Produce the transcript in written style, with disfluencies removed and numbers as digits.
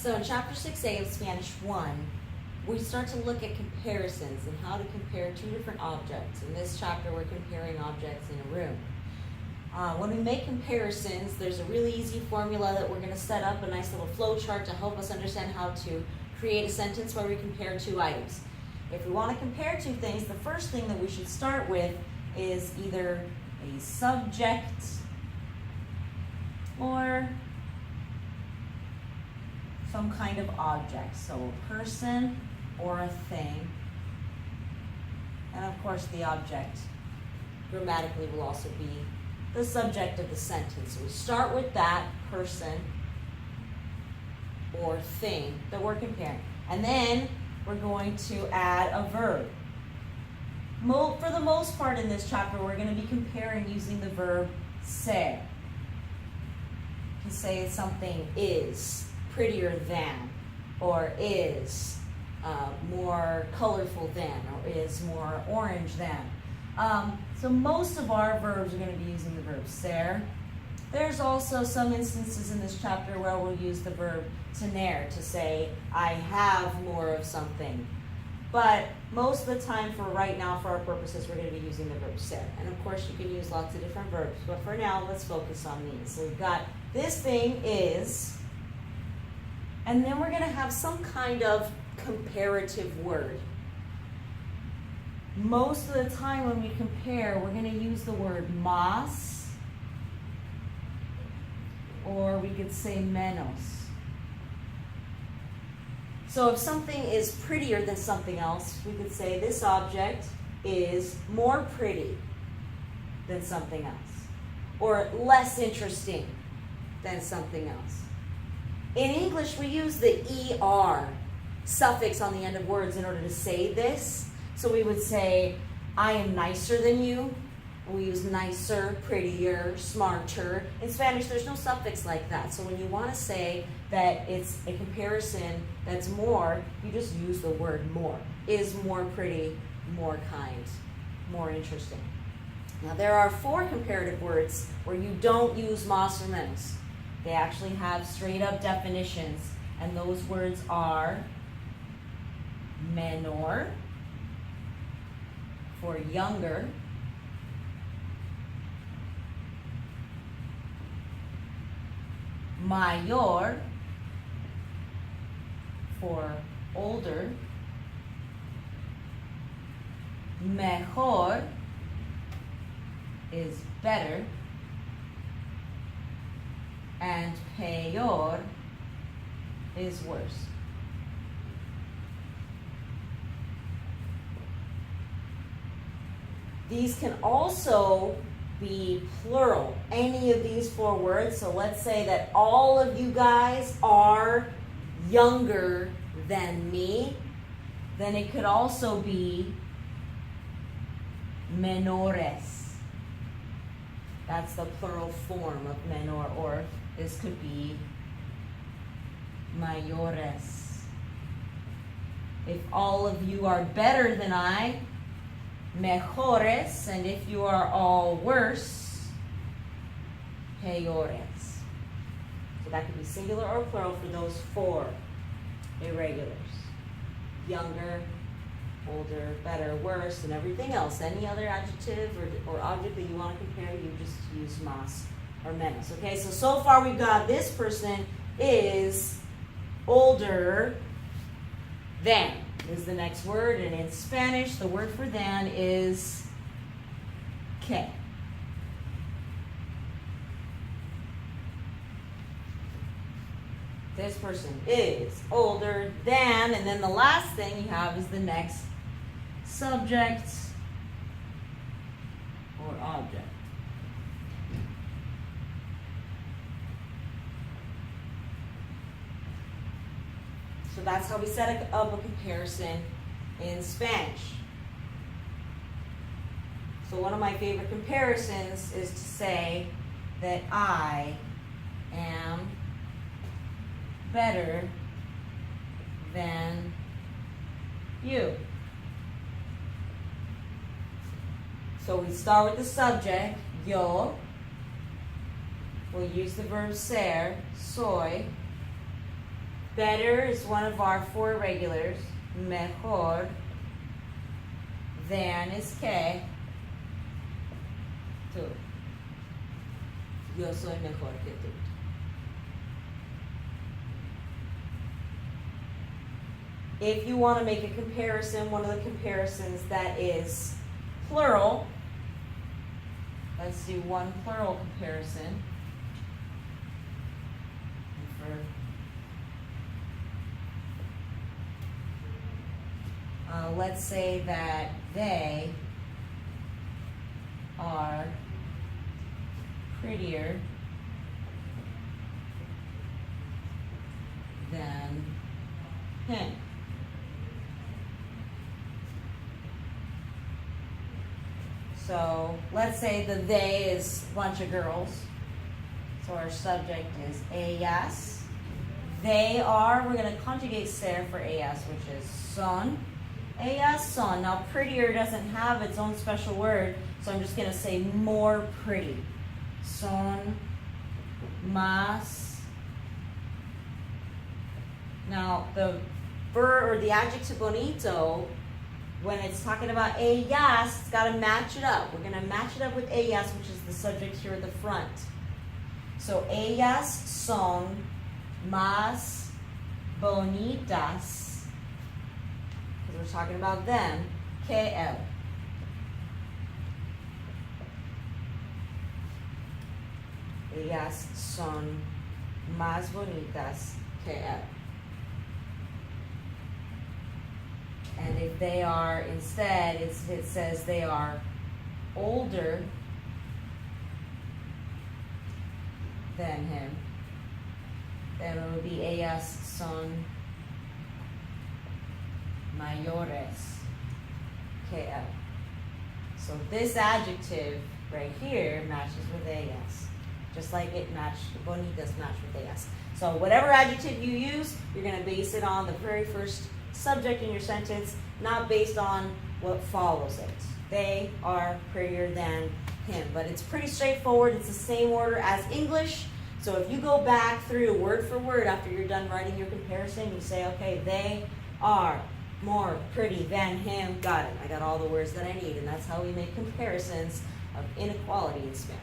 So in Chapter 6A of Spanish 1, we start to look at comparisons and how to compare two different objects. In this chapter, we're comparing objects in a room. When we make comparisons, there's a really easy formula that we're going to set up, a nice little flow chart to help us understand how to create a sentence where we compare two items. If we want to compare two things, the first thing that we should start with is either a subject or some kind of object. So a person or a thing. And of course the object grammatically will also be the subject of the sentence. So we start with that person or thing that we're comparing. And then we're going to add a verb. For the most part in this chapter, we're going to be comparing using the verb ser. To say something is prettier than, or is more colorful than, or is more orange than. So most of our verbs are going to be using the verb ser. There's also some instances in this chapter where we'll use the verb tener to say, I have more of something. But most of the time for right now, for our purposes, we're going to be using the verb ser. And of course, you can use lots of different verbs. But for now, let's focus on these. So we've got this thing is, and then we're going to have some kind of comparative word. Most of the time when we compare, we're going to use the word más, or we could say menos. So if something is prettier than something else, we could say this object is more pretty than something else, or less interesting than something else. In English, we use the ER suffix on the end of words in order to say this. So we would say, I am nicer than you. We use nicer, prettier, smarter. In Spanish, there's no suffix like that. So when you want to say that it's a comparison that's more, you just use the word more. Is more pretty, more kind, more interesting. Now there are 4 comparative words where you don't use más or menos. They actually have straight up definitions. And those words are menor, for younger, mayor, for older, mejor is better, and peor is worse. These can also be plural, any of these 4 words. So let's say that all of you guys are younger than me. Then it could also be menores. That's the plural form of menor, or this could be mayores. If all of you are better than I, mejores, and if you are all worse, peores. So that could be singular or plural for those 4 irregulars. Younger, older, better, worse, and everything else. Any other adjective or object that you want to compare, you just use más or menos. Okay, so far we've got this person is older than is the next word, and in Spanish the word for than is que. This person is older than, and then the last thing you have is the next subject or object. So that's how we set up a comparison in Spanish. So one of my favorite comparisons is to say that I am better than you. So we start with the subject, yo. We'll use the verb ser, soy. Better is one of our four regulars. Mejor. Than is que. Tú. Yo soy mejor que tú. If you want to make a comparison, one of the comparisons that is plural, let's do one plural comparison. Let's say that they are prettier than him. So let's say the they is a bunch of girls. So our subject is ellas. They are, we're going to conjugate ser for ellas, which is son. Ellas son. Now prettier doesn't have its own special word, so I'm just going to say more pretty. Son más. Now the verb or the adjective bonito, when it's talking about ellas, it's got to match it up. We're going to match it up with ellas, which is the subject here at the front. So ellas son más bonitas, because we're talking about them, que él. Ellas son más bonitas que él. And if they are, instead, it says they are older than him, then it would be ellas son mayores que él. So this adjective right here matches with ellas, just like it matched, bonitas match with ellas. So whatever adjective you use, you're going to base it on the very first subject in your sentence, not based on what follows it. They are prettier than him. But it's pretty straightforward. It's the same order as English. So if you go back through word for word after you're done writing your comparison, you say, okay, they are more pretty than him. Got it. I got all the words that I need. And that's how we make comparisons of inequality in Spanish.